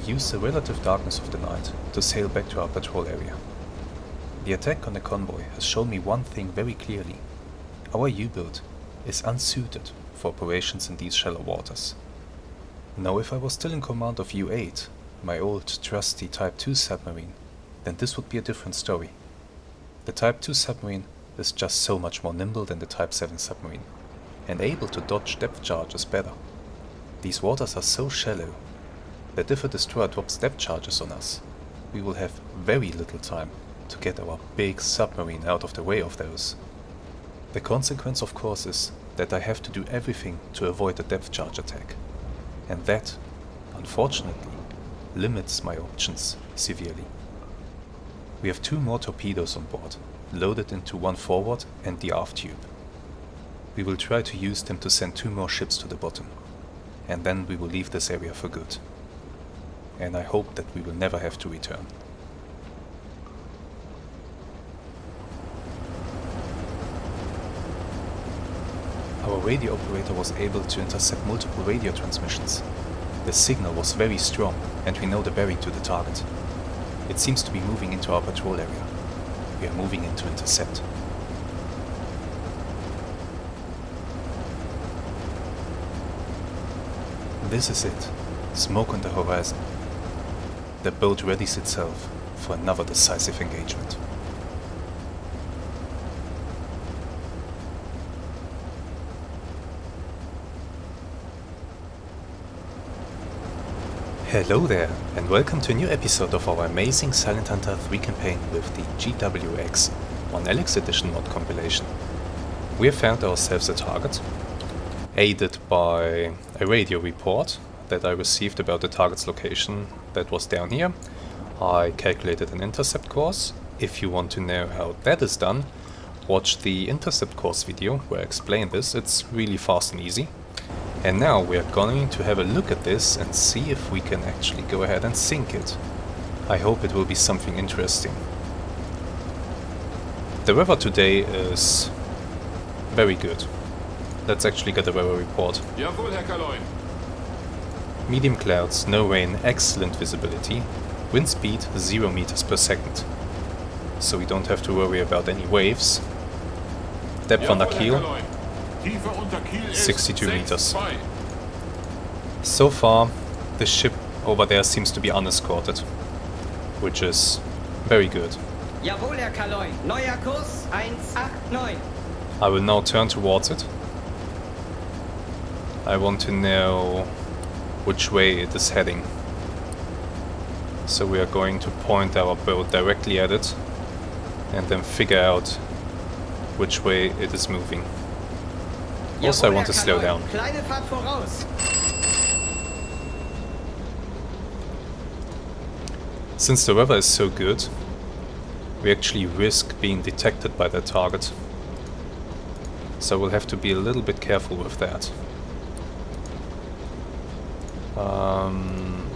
use the relative darkness of the night to sail back to our patrol area. The attack on the convoy has shown me one thing very clearly. Our U-boat is unsuited for operations in these shallow waters. Now if I was still in command of U-8, my old trusty Type 2 submarine, then this would be a different story. The Type 2 submarine is just so much more nimble than the Type 7 submarine, and able to dodge depth charges better. These waters are so shallow that if a destroyer drops depth charges on us, we will have very little time to get our big submarine out of the way of those. The consequence of course is that I have to do everything to avoid a depth charge attack, and that, unfortunately, limits my options severely. We have 2 more torpedoes on board, loaded into one forward and the aft tube. We will try to use them to send 2 more ships to the bottom, and then we will leave this area for good. And I hope that we will never have to return. Our radio operator was able to intercept multiple radio transmissions. The signal was very strong, and we know the bearing to the target. It seems to be moving into our patrol area. We are moving in to intercept. This is it. Smoke on the horizon. The boat readies itself for another decisive engagement. Hello there, and welcome to a new episode of our amazing Silent Hunter 3 campaign with the GWX OneAlex Edition Mod compilation. We have found ourselves a target, aided by a radio report that I received about the target's location that was down here. I calculated an intercept course. If you want to know how that is done, watch the intercept course video where I explain this. It's really fast and easy. And now we are going to have a look at this and see if we can actually go ahead and sink it. I hope it will be something interesting. The weather today is very good. Let's actually get a weather report. Jawohl, Herr Kaloin. Medium clouds, no rain, excellent visibility. Wind speed 0 meters per second. So we don't have to worry about any waves. Depth under keel 62 meters. So far, the ship over there seems to be unescorted, which is very good. Jawohl, Herr Kaloin. Neuer Kurs 189. I will now turn towards it. I want to know which way it is heading. So we are going to point our boat directly at it and then figure out which way it is moving. Also, I want to slow down. Kleine Fahrt voraus. Since the weather is so good, we actually risk being detected by their target. So we'll have to be a little bit careful with that.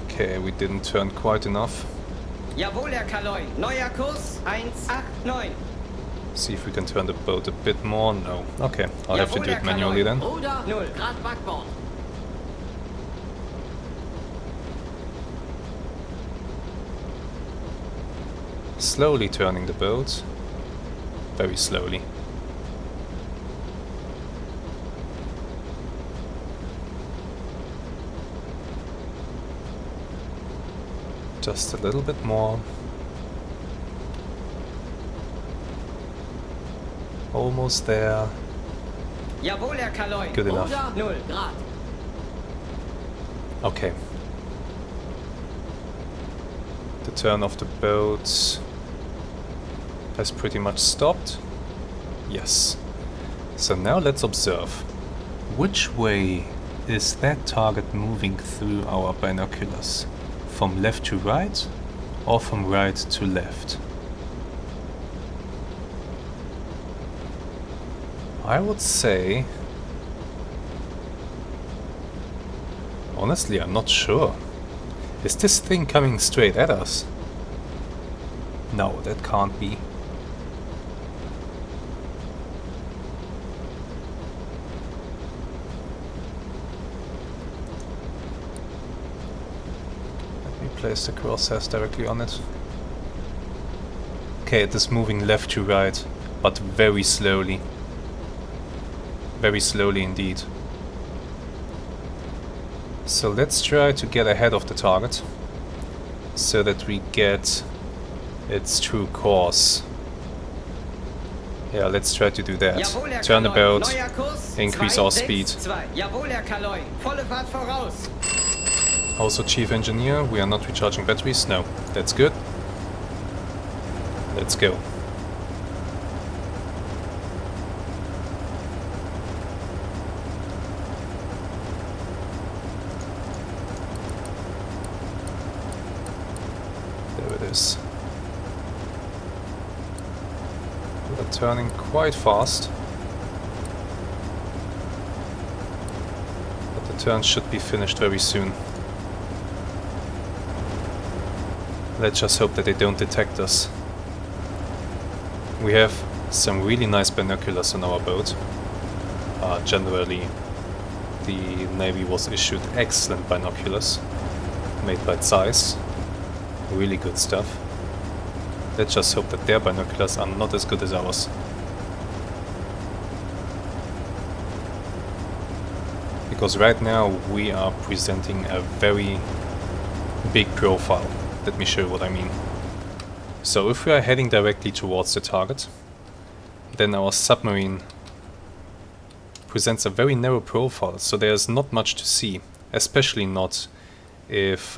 Okay, we didn't turn quite enough. Jawohl, Herr Kaloin. Neuer Kurs 189. See if we can turn the boat a bit more. No. Okay, I'll have to do it manually then. Ruder 0 Grad Backbord. Slowly turning the boat. Very slowly. Just a little bit more. Almost there. Jawohl, Herr Kaloin. Good enough. Ruder 0 Grad. Okay. The turn of the boat has pretty much stopped. Yes. So now let's observe. Which way is that target moving through our binoculars? From left to right or from right to left? I would say... Honestly, I'm not sure. Is this thing coming straight at us? No, that can't be. place the crosshairs directly on it. Okay, it is moving left to right, but very slowly. Very slowly indeed. So let's try to get ahead of the target, so that we get its true course. Yeah, let's try to do that. Jawohl, Herr Turn Kaloi. about, Neuer Kurs, increase our speed. 262. Jawohl, Herr Kaloi. Volle Fahrt voraus. Also, Chief Engineer, we are not recharging batteries. No, that's good. Let's go. There it is. We are turning quite fast. But the turn should be finished very soon. Let's just hope that they don't detect us. We have some really nice binoculars on our boat. Generally, the Navy was issued excellent binoculars, made by DECISIVE. Really good stuff. Let's just hope that their binoculars are not as good as ours. Because right now we are presenting a very big profile. Let me show you what I mean. So if we are heading directly towards the target, then our submarine presents a very narrow profile, so there's not much to see, especially not if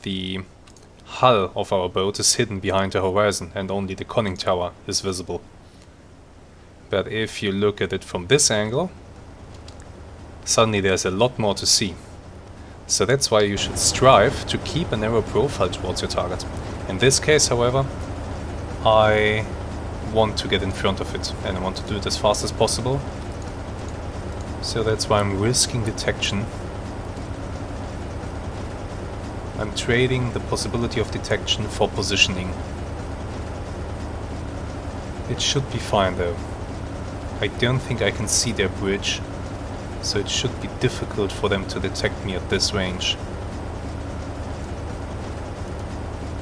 the hull of our boat is hidden behind the horizon and only the conning tower is visible. But if you look at it from this angle, suddenly there's a lot more to see. So that's why you should strive to keep a narrow profile towards your target. In this case, however, I want to get in front of it, and I want to do it as fast as possible. So that's why I'm risking detection. I'm trading the possibility of detection for positioning. It should be fine though. I don't think I can see their bridge, so it should be difficult for them to detect me at this range.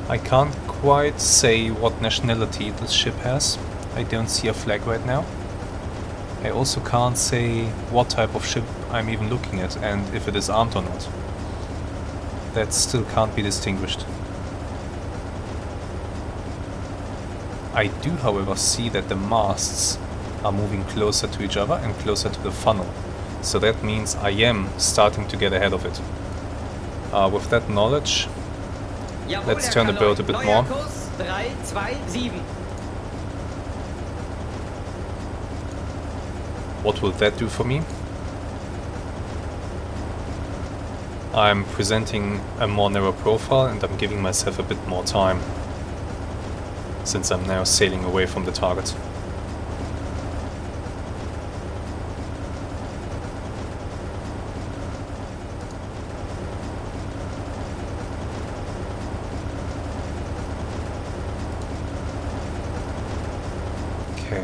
I can't quite say what nationality this ship has. I don't see a flag right now. I also can't say what type of ship I'm even looking at and if it is armed or not. That still can't be distinguished. I do, however, see that the masts are moving closer to each other and closer to the funnel. So that means I am starting to get ahead of it. With that knowledge, let's turn the boat a bit more. What will that do for me? I'm presenting a more narrow profile and I'm giving myself a bit more time, since I'm now sailing away from the target. Okay.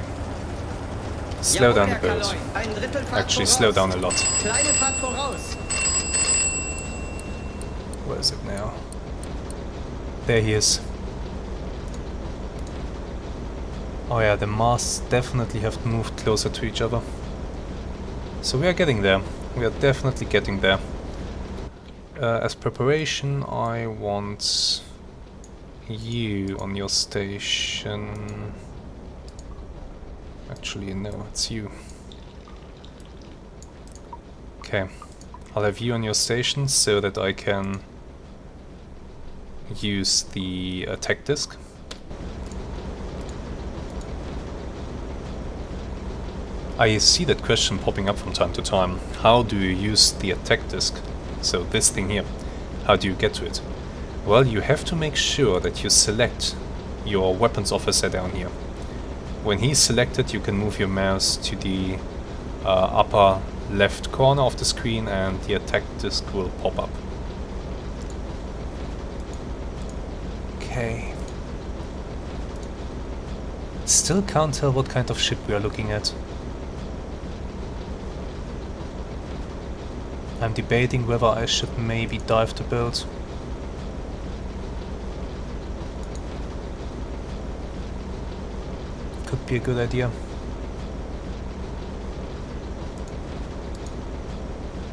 Slow down the boat. Actually, slow down a lot. Where is it now? There he is. Oh yeah, the masts definitely have moved closer to each other. So we are getting there. We are definitely getting there. As preparation, I want you on your station. Actually, no, it's you. Okay. I'll have you on your station so that I can use the attack disc. I see that question popping up from time to time. How do you use the attack disc? So this thing here. How do you get to it? Well, you have to make sure that you select your weapons officer down here. When he's selected, you can move your mouse to the upper left corner of the screen and the attack disc will pop up. Okay. Still can't tell what kind of ship we are looking at. I'm debating whether I should maybe dive the boat. might be a good idea.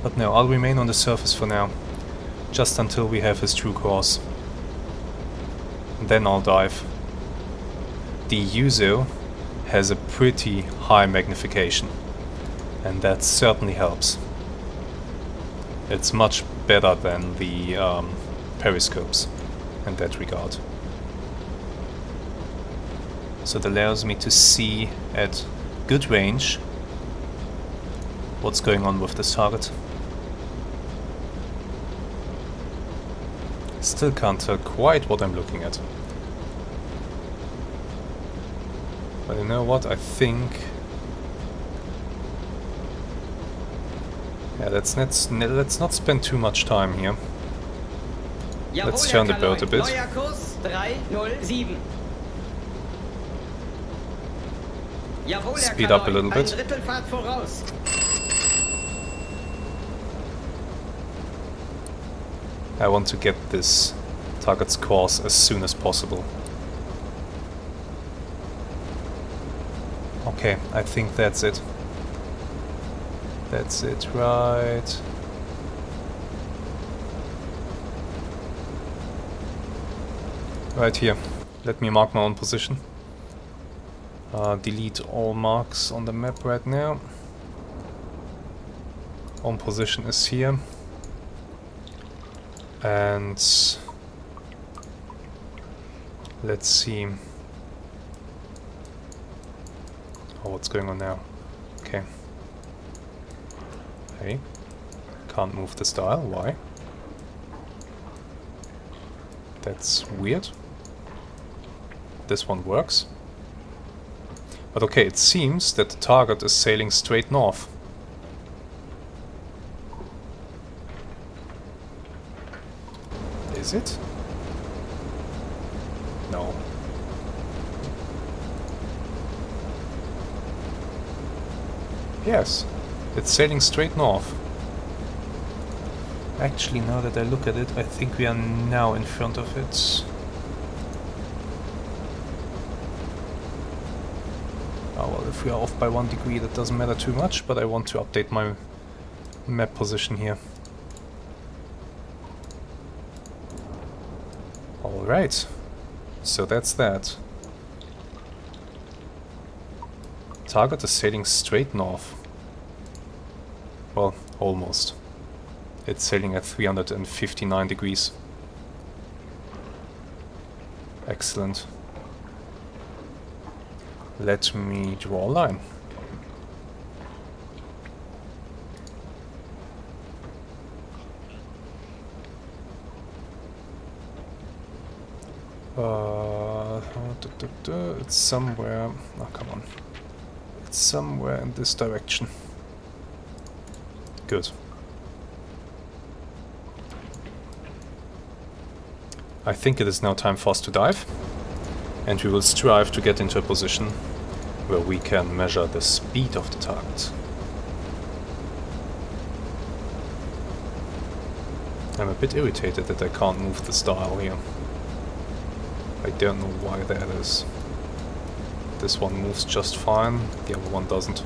But no, I'll remain on the surface for now, just until we have his true course. Then I'll dive. The Yuzo has a pretty high magnification, and that certainly helps. It's much better than the periscopes in that regard. So it allows me to see at good range what's going on with this target. Still can't tell quite what I'm looking at. But you know what, I think... Yeah, let's not spend too much time here. Let's turn the boat a bit. Speed up a little bit. I want to get this target's course as soon as possible. Okay, I think that's it. That's it, right? Right here. Let me mark my own position. Delete all marks on the map right now. Own position is here. And let's see. Oh, what's going on now? Okay. Hey, can't move this dial. Why? That's weird. This one works. But okay, it seems that the target is sailing straight north. Is it? No. Yes, it's sailing straight north. Actually, now that I look at it, I think we are now in front of it. Oh well, if we are off by 1 degree, that doesn't matter too much, but I want to update my map position here. Alright, so that's that. Target is sailing straight north. Well, almost. It's sailing at 359 degrees. Excellent. Let me draw a line. It's somewhere... Oh, come on. It's somewhere in this direction. Good. I think it is now time for us to dive, and we will strive to get into a position where we can measure the speed of the target. I'm a bit irritated that I can't move this dial here. I don't know why that is. This one moves just fine, the other one doesn't.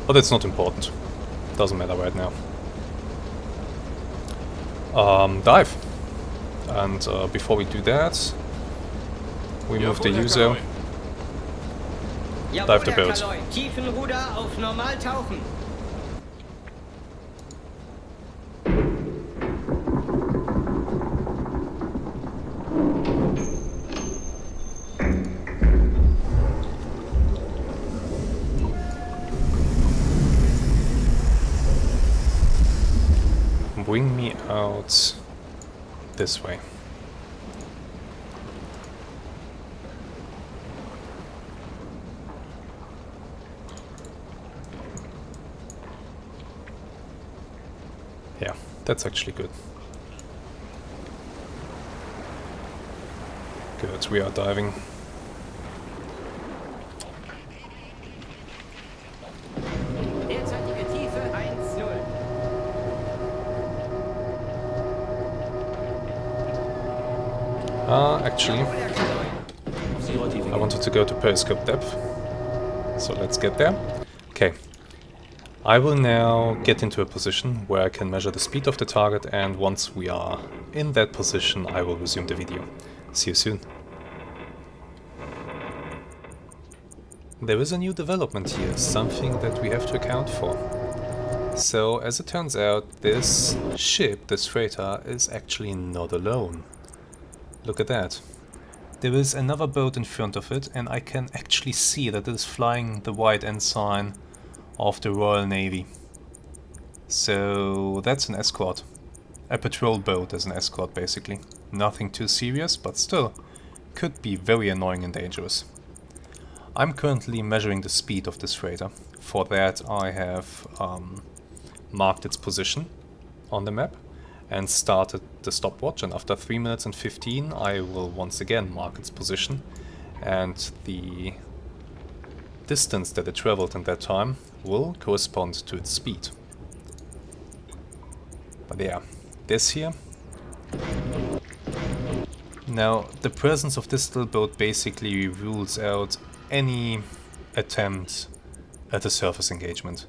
But it's not important. Doesn't matter right now. Dive. And before we do that, we move the user. Dive the boat. Tiefenruder auf normal tauchen. Bring me out this way. Yeah, that's actually good. Good, we are diving. Derzeitige Tiefe 1,0. Actually, I wanted to go to periscope depth. So let's get there. Okay. I will now get into a position where I can measure the speed of the target, and once we are in that position, I will resume the video. See you soon. There is a new development here, something that we have to account for. So, as it turns out, this ship, this freighter, is actually not alone. Look at that. There is another boat in front of it, and I can actually see that it is flying the white ensign of the Royal Navy. So that's an escort. A patrol boat as an escort, basically. Nothing too serious, but still could be very annoying and dangerous. I'm currently measuring the speed of this freighter. For that I have marked its position on the map and started the stopwatch, and after 3 minutes and 15 I will once again mark its position, and the distance that it traveled in that time will correspond to its speed. But yeah, this here. Now, the presence of this little boat basically rules out any attempt at a surface engagement.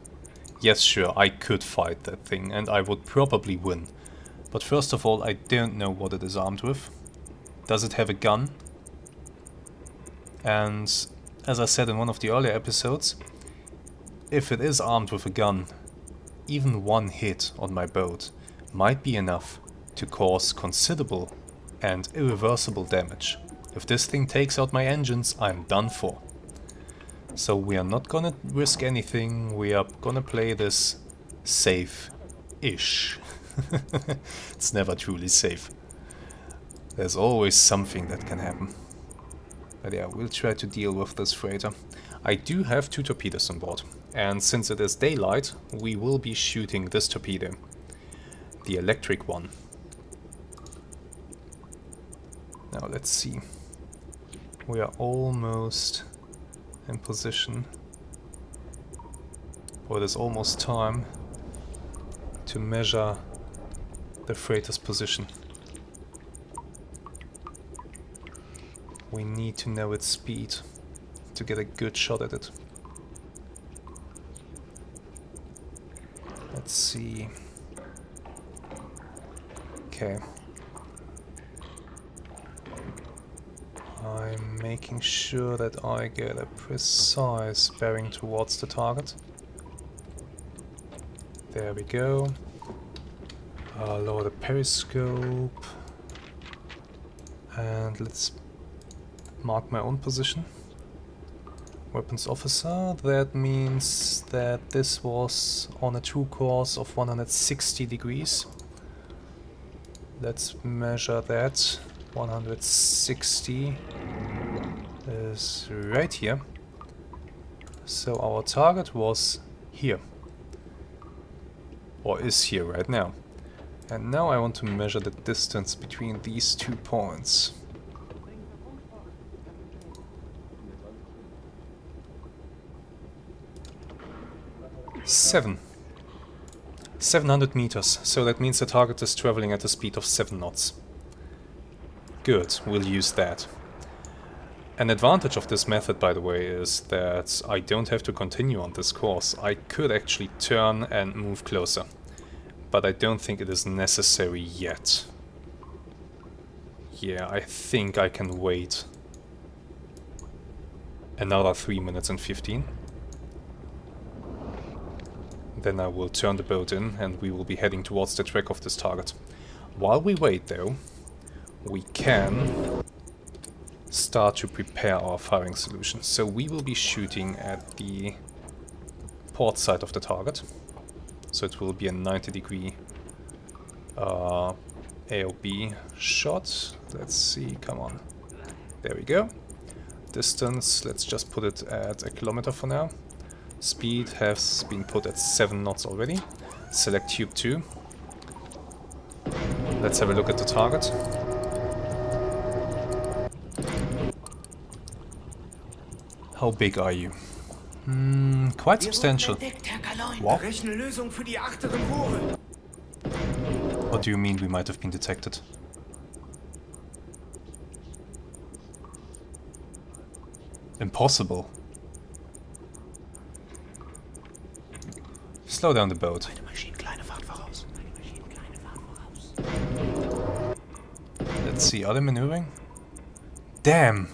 Yes, sure, I could fight that thing, and I would probably win. But first of all, I don't know what it is armed with. Does it have a gun? And as I said in one of the earlier episodes, if it is armed with a gun, even one hit on my boat might be enough to cause considerable and irreversible damage. If this thing takes out my engines, I'm done for. So we are not gonna risk anything, we are gonna play this safe-ish. It's never truly safe. There's always something that can happen. But yeah, we'll try to deal with this freighter. I do have 2 torpedoes on board, and since it is daylight, we will be shooting this torpedo. The electric one. Now let's see. We are almost in position. Or it is almost time to measure the freighter's position. We need to know its speed to get a good shot at it. Let's see. Okay. I'm making sure that I get a precise bearing towards the target. There we go. Lower the periscope. And let's mark my own position. Weapons officer, that means that this was on a true course of 160 degrees. Let's measure that. 160 is right here. So our target was here. Or is here right now. And now I want to measure the distance between these 2 points. Seven. 700 meters, so that means the target is traveling at a speed of 7 knots. Good, we'll use that. An advantage of this method, by the way, is that I don't have to continue on this course. I could actually turn and move closer, but I don't think it is necessary yet. Yeah, I think I can wait another 3 minutes and 15. Then I will turn the boat in and we will be heading towards the track of this target. While we wait though, we can start to prepare our firing solution. So we will be shooting at the port side of the target. So it will be a 90-degree AOB shot. Let's see, come on. There we go. Distance, let's just put it at 1 kilometer for now. Speed has been put at 7 knots already. Select tube 2. Let's have a look at the target. How big are you? Quite substantial. What? What do you mean we might have been detected? Impossible. slow down the boat. Let's see, are they maneuvering? Damn!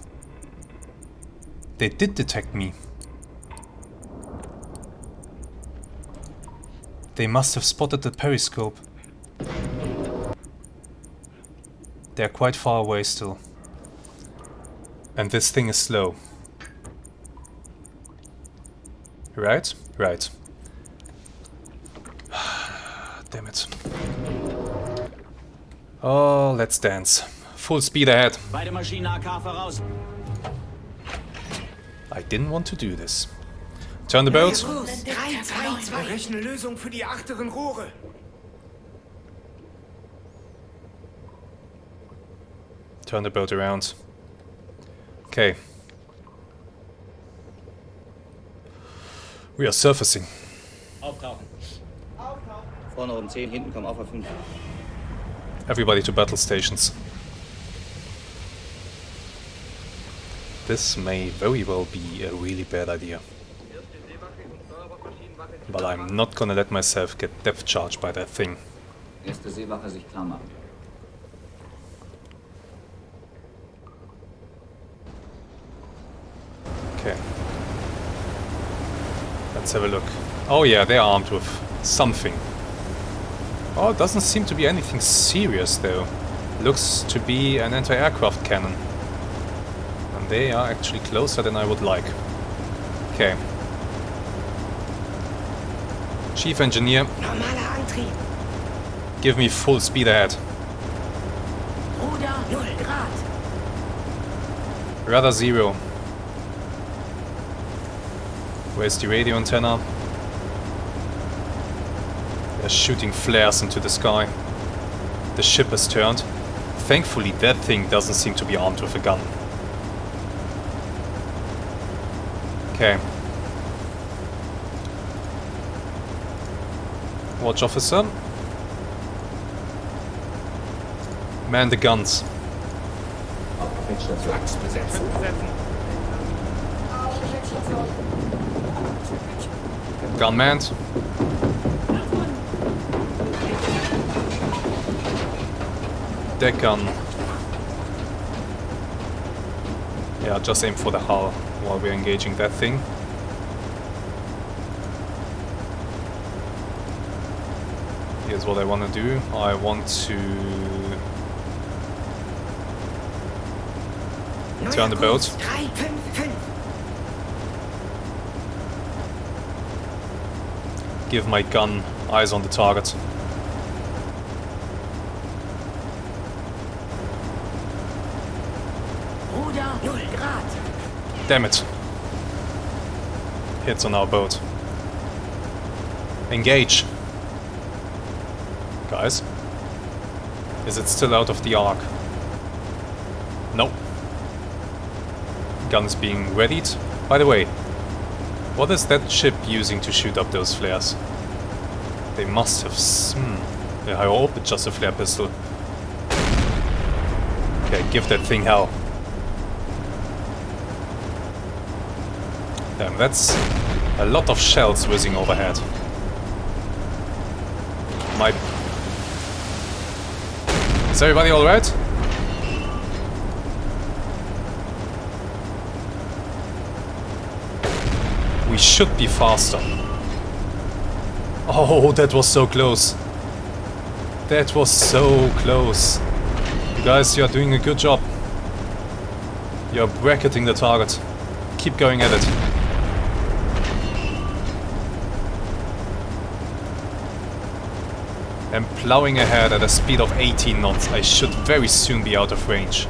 They did detect me. They must have spotted the periscope. They're quite far away still. And this thing is slow. Right? Right. Damn it. Oh, let's dance. Full speed ahead. Beide Maschinen AK voraus. I didn't want to do this. Turn the boat. 3-2-2. Berechne Lösung für die achteren Rohre. Turn the boat around. Okay. We are surfacing. Auftauchen. Vorne um 10, hinten kommen auf 5. Everybody to battle stations. This may very well be a really bad idea. But I'm not gonna let myself get depth charged by that thing. Erste Seewache sich klar machen. Okay. Let's have a look. Oh yeah, they're armed with something. Oh, it doesn't seem to be anything serious though. Looks to be an anti-aircraft cannon. And they are actually closer than I would like. Okay. Chief Engineer, Normaler Antrieb. give me full speed ahead. Ruder 0 Grad. Rudder 0. Where's the radio antenna? They're shooting flares into the sky. The ship has turned. Thankfully that thing doesn't seem to be armed with a gun. Okay. Watch officer. Man the guns. Flachs besetzen. Gun manned. Deck gun. Yeah, just aim for the hull while we're engaging that thing. Here's what I want to do. I want to turn the boat. 3-5-5. Give my gun eyes on the target. Ruder 0 Grad. Damn it. Hits on our boat. Engage. Guys. Is it still out of the arc? Nope. Guns being readied. By the way, what is that ship using to shoot up those flares? They must have... Yeah, I hope it's just a flare pistol. Okay, give that thing hell. Damn, that's a lot of shells whizzing overhead. Is everybody alright? We should be faster. Oh, that was so close. That was so close. You guys, you're doing a good job. You're bracketing the target. Keep going at it. I'm plowing ahead at a speed of 18 knots. I should very soon be out of range.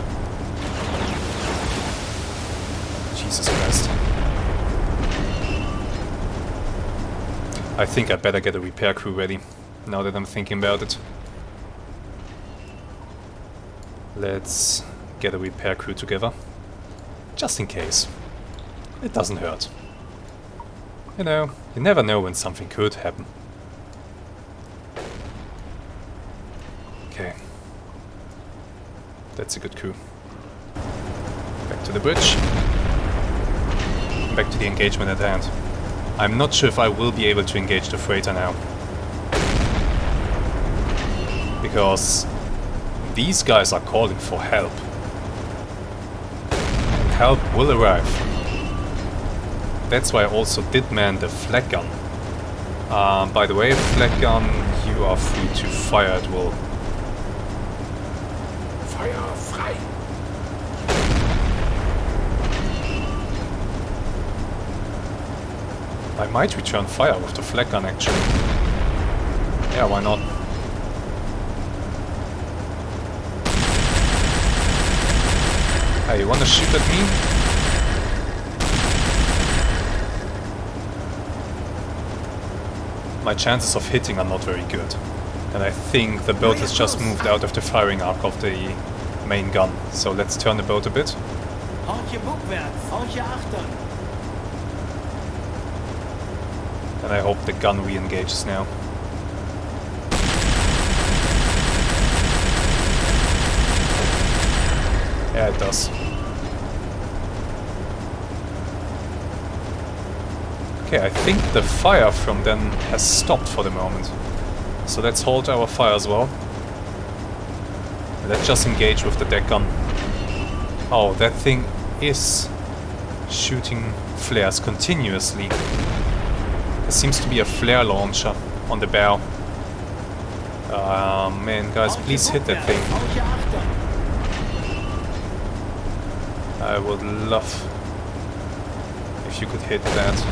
Jesus Christ. I think I better get a repair crew ready, now that I'm thinking about it. Let's get a repair crew together. Just in case. It doesn't hurt. You know, you never know when something could happen. Okay. That's a good crew. Back to the bridge. Back to the engagement at hand. I'm not sure if I will be able to engage the freighter now. Because these guys are calling for help. And help will arrive. That's why I also did man the flak gun. By the way, flak gun, you are free to fire at will. Fire frei! I might return fire with the flak gun actually. Yeah, why not? Hey, you wanna shoot at me? My chances of hitting are not very good. And I think the boat has just moved out of the firing arc of the main gun. So let's turn the boat a bit. And I hope the gun re-engages now. Yeah, it does. Okay, I think the fire from then has stopped for the moment. So let's hold our fire as well. Let's just engage with the deck gun. Oh, that thing is shooting flares continuously. There seems to be a flare launcher on the bow. Man, guys, please hit that thing. I would love if you could hit that.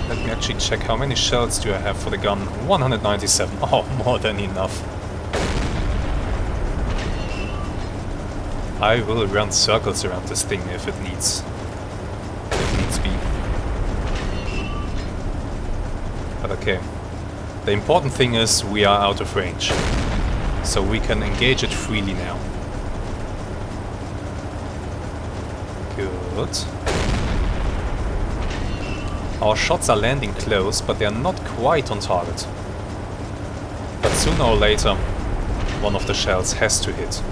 Let me actually check how many shells do I have for the gun. 197. Oh, more than enough. I will run circles around this thing if it needs be. But okay. The important thing is we are out of range. So we can engage it freely now. Good. Our shots are landing close, but they are not quite on target. But sooner or later, one of the shells has to hit.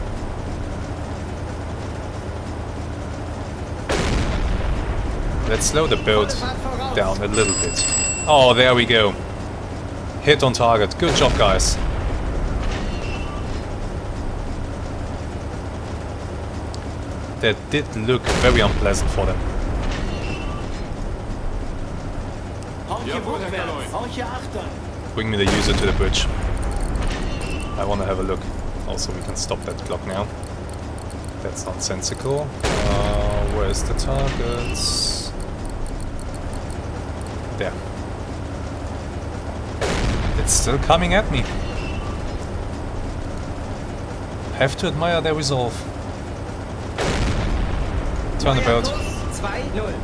Let's slow the boat down a little bit. Oh, there we go. Hit on target. Good job, guys. That did look very unpleasant for them. Bring me the user to the bridge. I want to have a look. Also, we can stop that clock now. That's nonsensical. Where's the targets? There. It's still coming at me. Have to admire their resolve. Turn the boat. 2-0.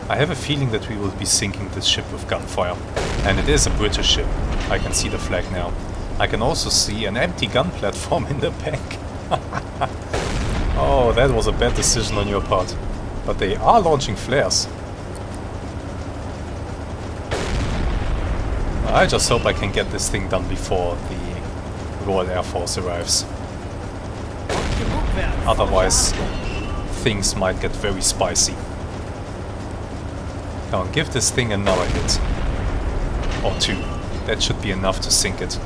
I have a feeling that we will be sinking this ship with gunfire. And it is a British ship. I can see the flag now. I can also see an empty gun platform in the back. Oh, that was a bad decision on your part. But they are launching flares. I just hope I can get this thing done before the Royal Air Force arrives. Otherwise, things might get very spicy. Come on, give this thing another hit. Or two. That should be enough to sink it.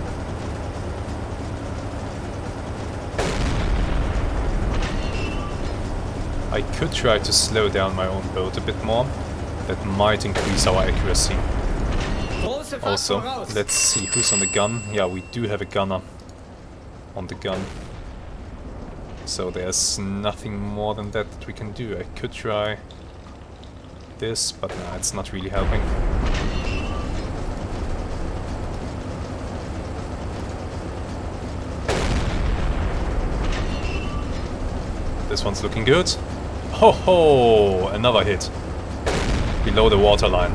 I could try to slow down my own boat a bit more. That might increase our accuracy. Also, let's see who's on the gun. Yeah, we do have a gunner on the gun. So there's nothing more than that we can do. I could try this, but nah, it's not really helping. This one's looking good. Ho ho! Another hit. Below the waterline.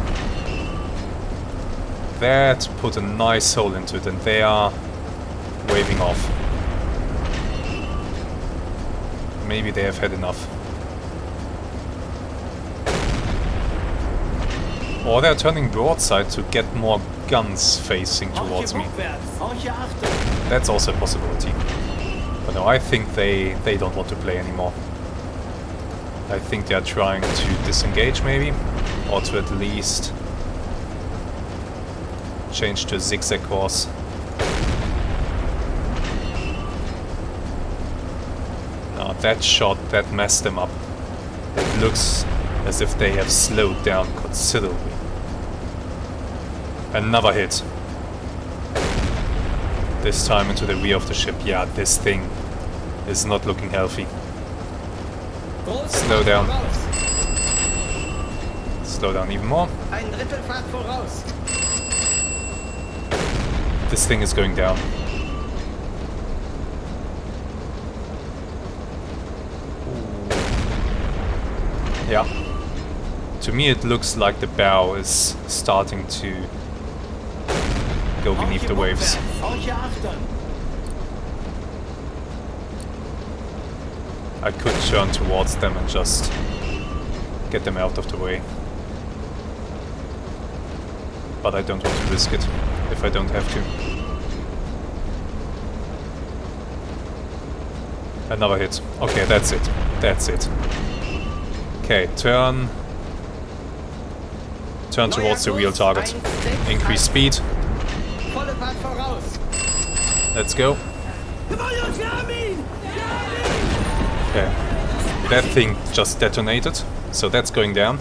That put a nice hole into it, and they are waving off. Maybe they have had enough. Or they're turning broadside to get more guns facing towards me. That's also a possibility. But no, I think they don't want to play anymore. I think they are trying to disengage maybe, or to at least change to a zigzag course. Now that shot, that messed them up. It looks as if they have slowed down considerably. Another hit. This time into the rear of the ship. Yeah, this thing is not looking healthy. Slow down. Slow down even more. This thing is going down. Yeah. To me it looks like the bow is starting to go beneath the waves. I could turn towards them and just get them out of the way. But I don't want to risk it if I don't have to. Another hit. Okay, that's it. That's it. Okay, turn towards the real target. Increase speed. Let's go. Okay. That thing just detonated, so that's going down.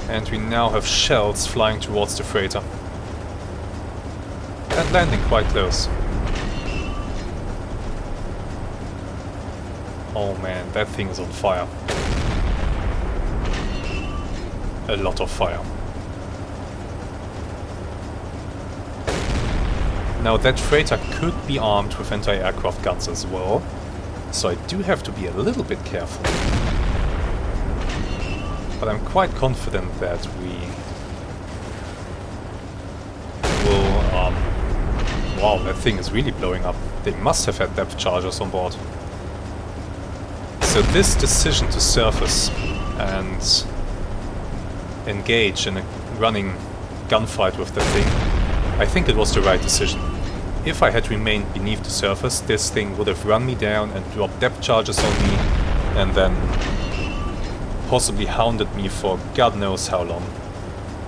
And we now have shells flying towards the freighter. And landing quite close. Oh man, that thing is on fire. A lot of fire. Now that freighter could be armed with anti-aircraft guns as well, so I do have to be a little bit careful. But I'm quite confident that we will... wow, that thing is really blowing up. They must have had depth chargers on board. So this decision to surface and engage in a running gunfight with the thing, I think it was the right decision. If I had remained beneath the surface, this thing would have run me down and dropped depth charges on me, and then possibly hounded me for God knows how long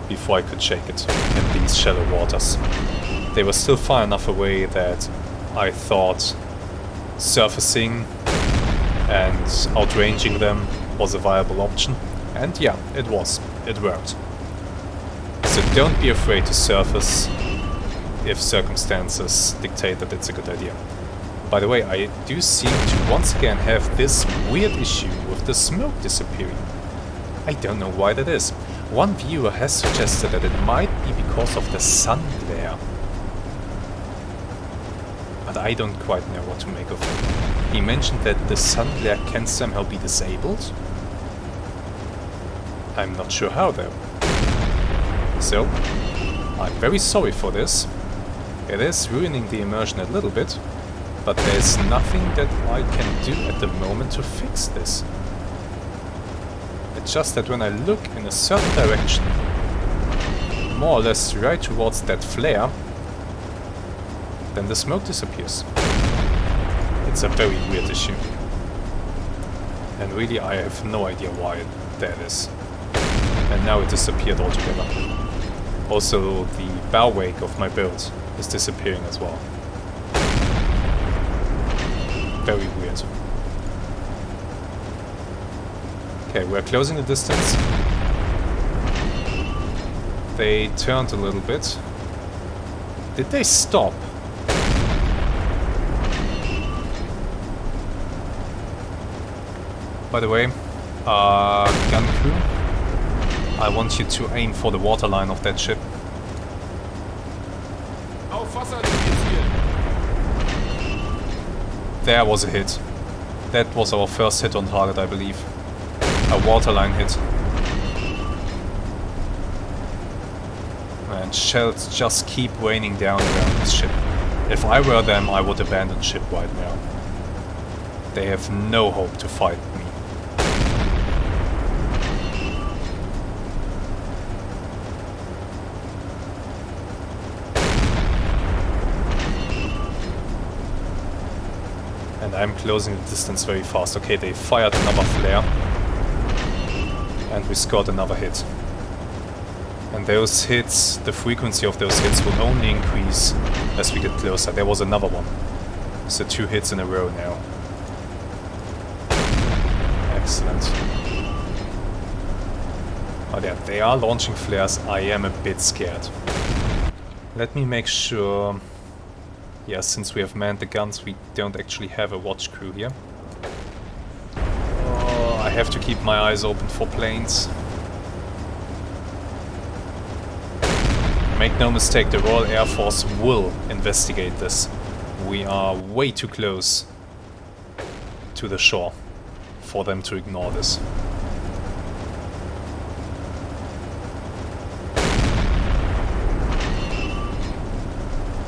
before I could shake it in these shallow waters. They were still far enough away that I thought surfacing and outranging them was a viable option, and yeah, it was. It worked. So don't be afraid to surface if circumstances dictate that it's a good idea. By the way, I do seem to once again have this weird issue with the smoke disappearing. I don't know why that is. One viewer has suggested that it might be because of the sun glare. But I don't quite know what to make of it. He mentioned that the sun glare can somehow be disabled. I'm not sure how though. So, I'm very sorry for this. It is ruining the immersion a little bit, but there's nothing that I can do at the moment to fix this. It's just that when I look in a certain direction, more or less right towards that flare, then the smoke disappears. It's a very weird issue. And really I have no idea why that is. And now it disappeared altogether. Also, the bow wake of my build is disappearing as well. Very weird. Okay, we're closing the distance. They turned a little bit. Did they stop? By the way, gun crew, I want you to aim for the waterline of that ship. There was a hit. That was our first hit on target, I believe. A waterline hit. And shells just keep raining down around this ship. If I were them, I would abandon ship right now. They have no hope to fight me. And I'm closing the distance very fast. Okay, they fired another flare. And we scored another hit. And those hits, the frequency of those hits will only increase as we get closer. There was another one. So 2 hits in a row now. Excellent. Oh yeah, they are launching flares. I am a bit scared. Let me make sure... Yeah, since we have manned the guns, we don't actually have a watch crew here. Oh, I have to keep my eyes open for planes. Make no mistake, the Royal Air Force will investigate this. We are way too close to the shore for them to ignore this.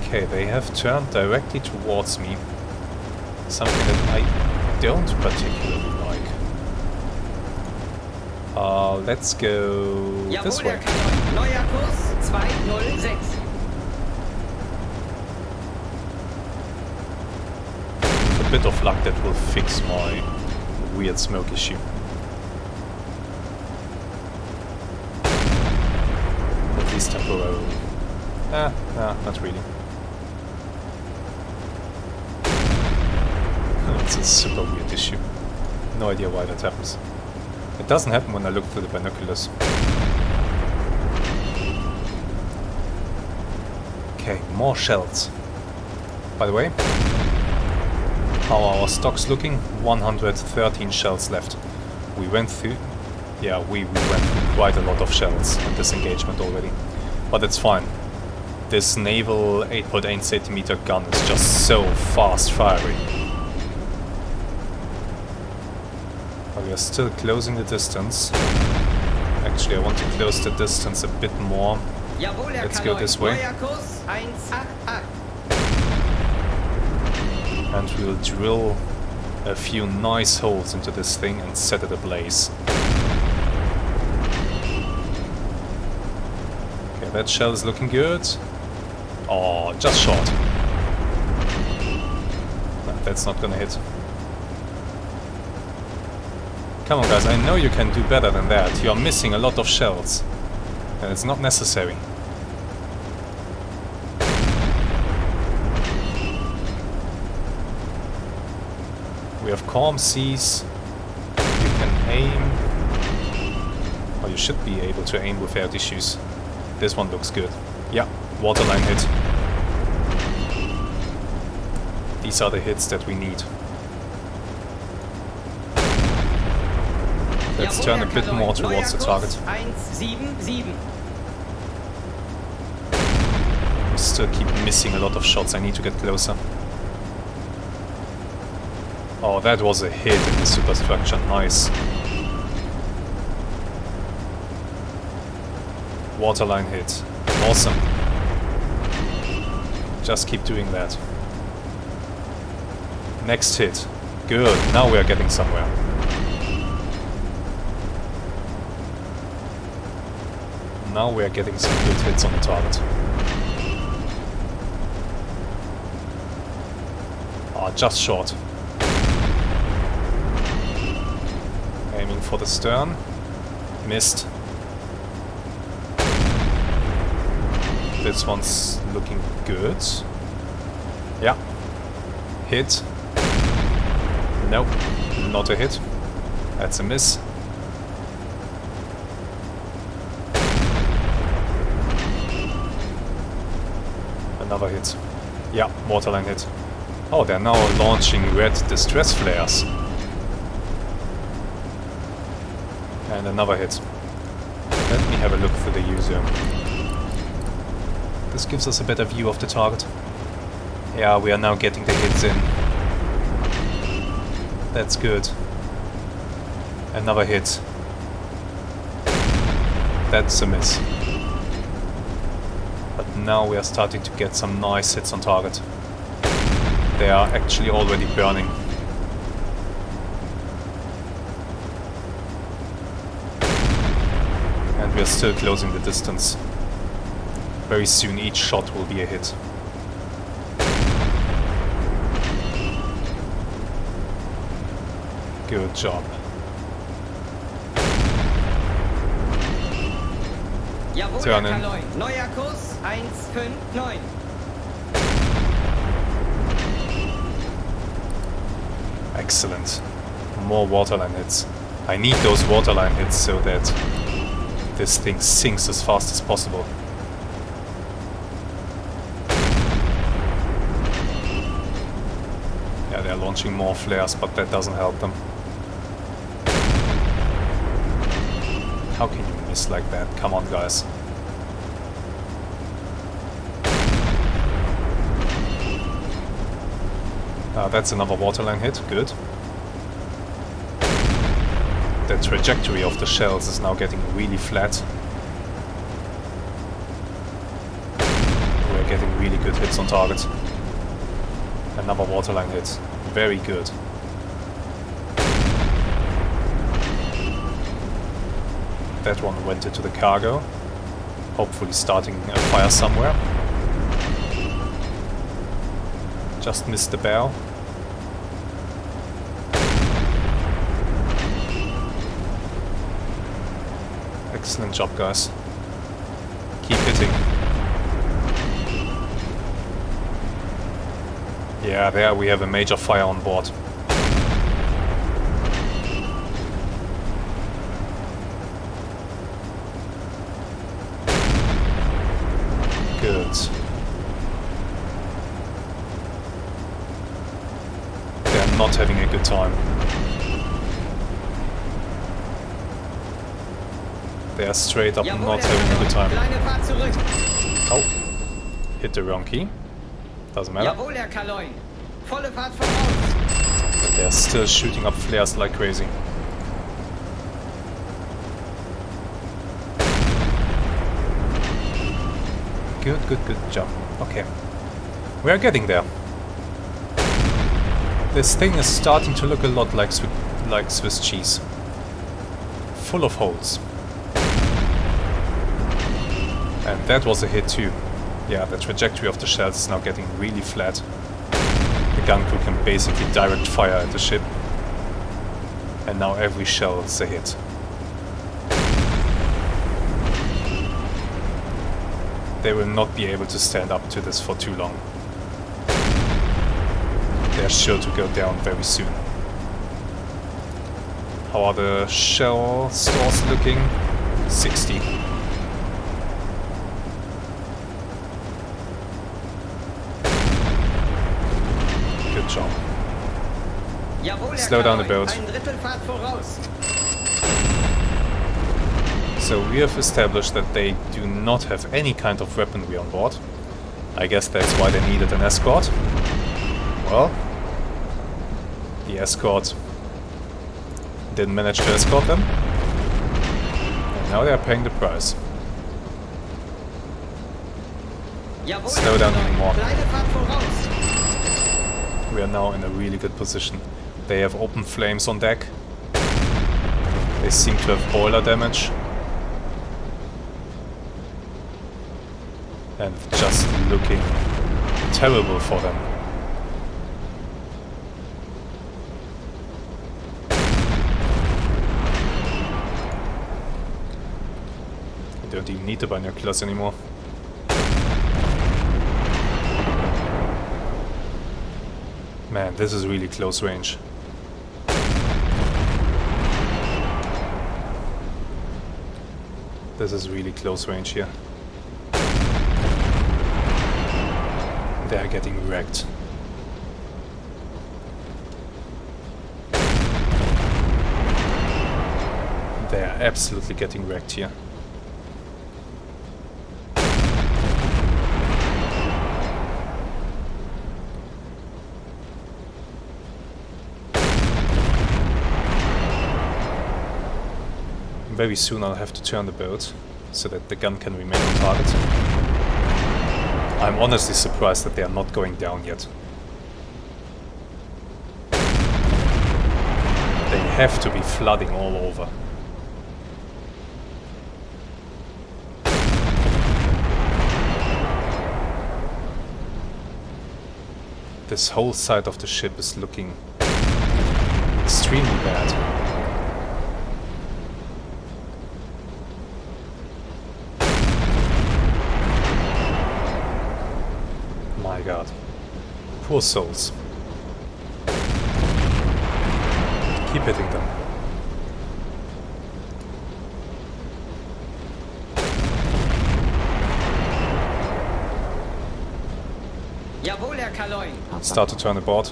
Okay, they have turned directly towards me. Something that I don't particularly like. Let's go this way. Neuer Kurs 206. With a bit of luck that will fix my weird smoke issue. At least temporarily. Not really. It's a super weird issue. No idea why that happens. It doesn't happen when I look through the binoculars. Okay, more shells. By the way, how are our stocks looking? 113 shells left. We went through... Yeah, we went through quite a lot of shells in this engagement already. But it's fine. This naval 8.8 centimeter gun is just so fast firing. We are still closing the distance. Actually, I want to close the distance a bit more. Let's go this way. And we'll drill a few nice holes into this thing and set it ablaze. Okay, that shell is looking good. Oh, just short. No, that's not gonna hit. Come on guys, I know you can do better than that. You are missing a lot of shells. And it's not necessary. We have calm seas. You can aim. Or you should be able to aim without issues. This one looks good. Yeah, waterline hit. These are the hits that we need. Let's turn a bit more towards the target. 177. We still keep missing a lot of shots. I need to get closer. Oh, that was a hit in the superstructure. Nice. Waterline hit. Awesome. Just keep doing that. Next hit. Good. Now we are getting somewhere. Now we are getting some good hits on the target. Ah, just short. Aiming for the stern. Missed. This one's looking good. Yeah. Hit. Nope. Not a hit. That's a miss. Another hit. Yeah, waterline hit. Oh, they're now launching red distress flares. And another hit. Let me have a look through the user. This gives us a better view of the target. Yeah, we are now getting the hits in. That's good. Another hit. That's a miss. But now we are starting to get some nice hits on target. They are actually already burning. And we are still closing the distance. Very soon each shot will be a hit. Good job. Jawohl, Turn Herr in. Kaloi. Neuer Kurs 159. Excellent. More waterline hits. I need those waterline hits so that this thing sinks as fast as possible. Yeah, they're launching more flares, but that doesn't help them. How can you miss like that? Come on, guys. That's another waterline hit. Good. The trajectory of the shells is now getting really flat. We're getting really good hits on target. Another waterline hit. Very good. That one went into the cargo. Hopefully starting a fire somewhere. Just missed the bow. Excellent job, guys. Keep hitting. Yeah, there we have a major fire on board. Good. They're not having a good time. They are straight up not having a good time. Kleine Fahrt zurück. Oh, hit the wrong key. Doesn't matter. Jawohl, Herr Kaloi. Volle Fahrt voraus. But they're still shooting up flares like crazy. Good job. Okay. We are getting there. This thing is starting to look a lot like Swiss cheese. Full of holes. And that was a hit too. Yeah, the trajectory of the shells is now getting really flat. The gun crew can basically direct fire at the ship. And now every shell is a hit. They will not be able to stand up to this for too long. They're sure to go down very soon. How are the shell stores looking? 60. Good job. Jawohl, Herr Slow down the Kaloi. boat. Ein Drittel Fahrt voraus. So we have established that they do not have any kind of weaponry on board. I guess that's why they needed an escort. Well, the escort didn't manage to escort them. And now they're paying the price. Jawohl, Slow Herr down Kaloi. even more. Kleine Fahrt voraus. We are now in a really good position. They have open flames on deck. They seem to have boiler damage. And just looking terrible for them. You don't even need the binoculars anymore. Man, this is really close range. This is really close range here. They are getting wrecked. They are absolutely getting wrecked here. Very soon I'll have to turn the boat so that the gun can remain on target. I'm honestly surprised that they are not going down yet. They have to be flooding all over. This whole side of the ship is looking extremely bad. My god. Poor souls. Keep hitting them. Jawohl, Herr Kaloin. Start to turn the board.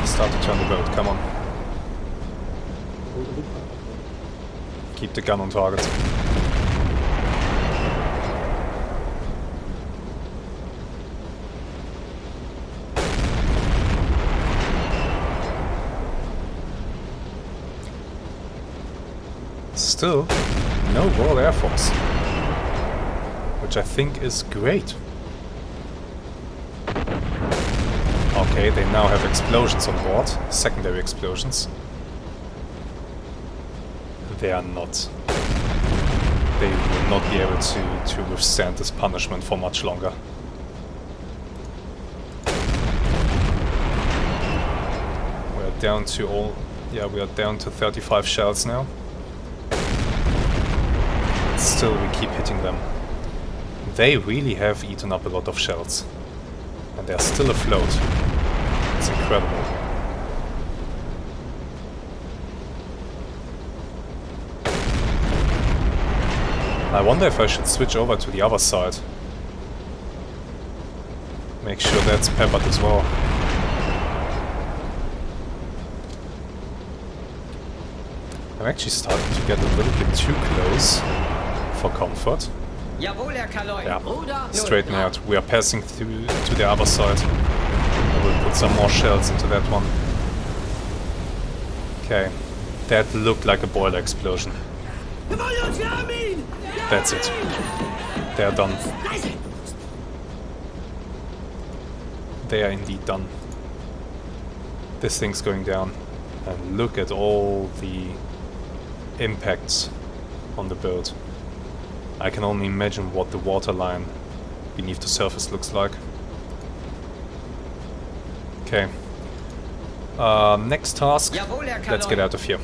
Start to turn the boat, come on. Keep the gun on target. Still, no Royal Air Force. Which I think is great. Okay, they now have explosions on board, secondary explosions. They are not. They will not be able to withstand this punishment for much longer. We're down to we are down to 35 shells now. Still, we keep hitting them. They really have eaten up a lot of shells. And they're still afloat. It's incredible. I wonder if I should switch over to the other side. Make sure that's peppered as well. I'm actually starting to get a little bit too close for comfort. Jawohl, Herr Kaloin. Yeah, straighten out. We are passing through to the other side. I will put some more shells into that one. Okay, that looked like a boiler explosion. That's it. They are done. They are indeed done. This thing's going down. And look at all the impacts on the boat. I can only imagine what the waterline beneath the surface looks like. Okay. Next task. Let's get out of here.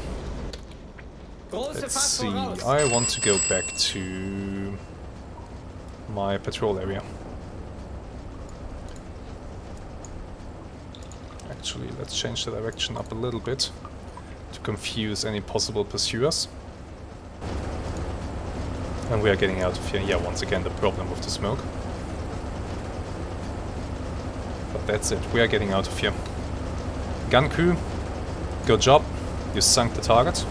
Let's see. I want to go back to my patrol area. Actually, let's change the direction up a little bit to confuse any possible pursuers. And we are getting out of here. Yeah, once again, the problem with the smoke. But that's it. We are getting out of here. Gun crew, good job. You sunk the target.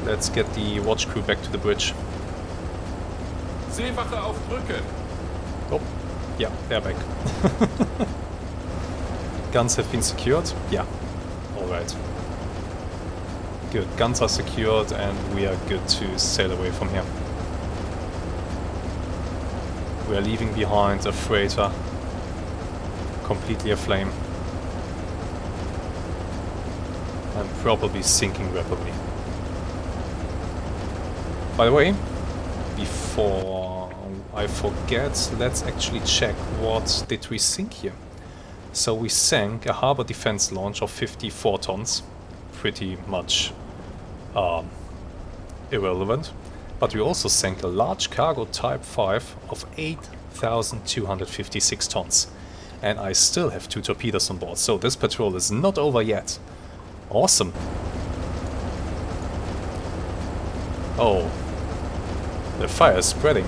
Let's get the watch crew back to the bridge. Seewache auf Brücke. Oh, yeah, they're back. Guns have been secured? Yeah, alright. Good, guns are secured and we are good to sail away from here. We are leaving behind a freighter, completely aflame. And probably sinking rapidly. By the way, before I forget, let's actually check what did we sink here. So we sank a harbor defense launch of 54 tons, pretty much irrelevant. But we also sank a large cargo Type 5 of 8,256 tons. And I still have 2 torpedoes on board, so this patrol is not over yet. Awesome. Oh. The fire is spreading.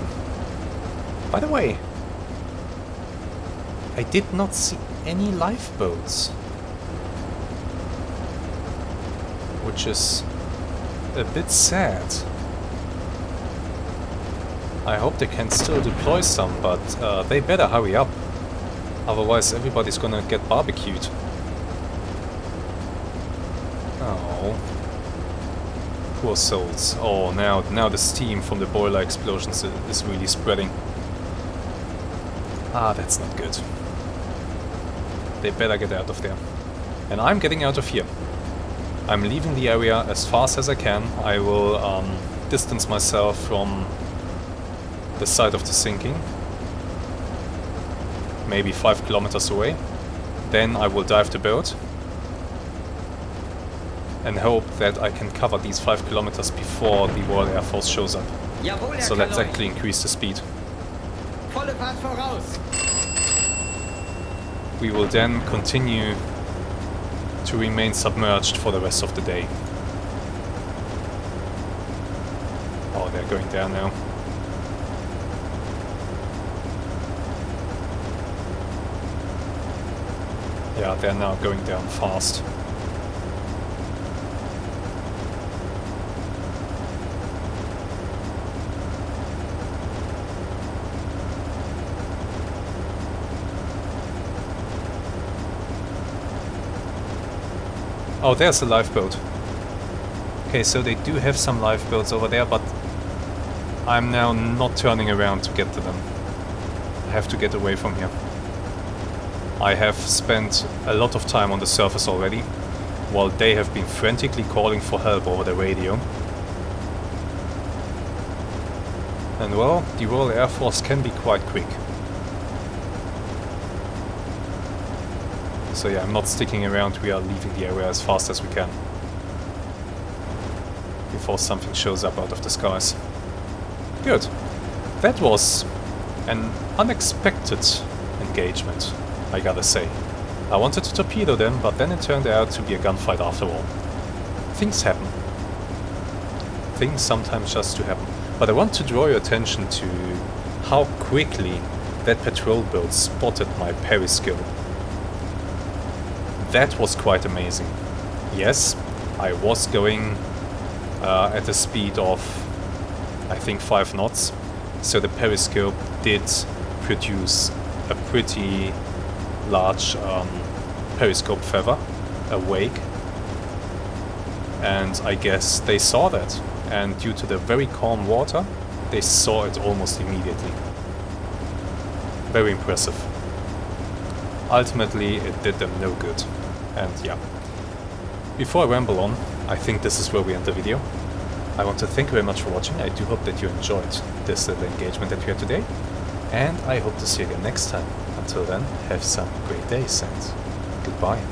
By the way, I did not see any lifeboats. Which is a bit sad. I hope they can still deploy some, but they better hurry up. Otherwise everybody's gonna get barbecued. Oh. Poor souls. Oh, now the steam from the boiler explosions is really spreading. Ah, that's not good. They better get out of there. And I'm getting out of here. I'm leaving the area as fast as I can. I will distance myself from the site of the sinking. maybe 5 kilometers away. Then I will dive the boat and hope that I can cover these 5 kilometers before the Royal Air Force shows up. Jawohl, Herr So let's Kaloy. actually increase the speed. Volle Fahrt voraus. We will then continue to remain submerged for the rest of the day. Oh, they're going down now. Yeah, they're now going down fast. Oh, there's a lifeboat. Okay, so they do have some lifeboats over there, but I'm now not turning around to get to them. I have to get away from here. I have spent a lot of time on the surface already, while they have been frantically calling for help over the radio. And well, the Royal Air Force can be quite quick. So yeah, I'm not sticking around, we are leaving the area as fast as we can. Before something shows up out of the skies. Good. That was an unexpected engagement, I gotta say. I wanted to torpedo them, but then it turned out to be a gunfight after all. Things happen. Things sometimes just to happen. But I want to draw your attention to how quickly that patrol boat spotted my periscope. That was quite amazing. Yes, I was going at a speed of, I think, 5 knots. So the periscope did produce a pretty large periscope feather, a wake. And I guess they saw that. And due to the very calm water, they saw it almost immediately. Very impressive. Ultimately, it did them no good. And yeah. Before I ramble on, I think this is where we end the video. I want to thank you very much for watching. I do hope that you enjoyed this little engagement that we had today. And I hope to see you again next time. Until then, have some great days and goodbye.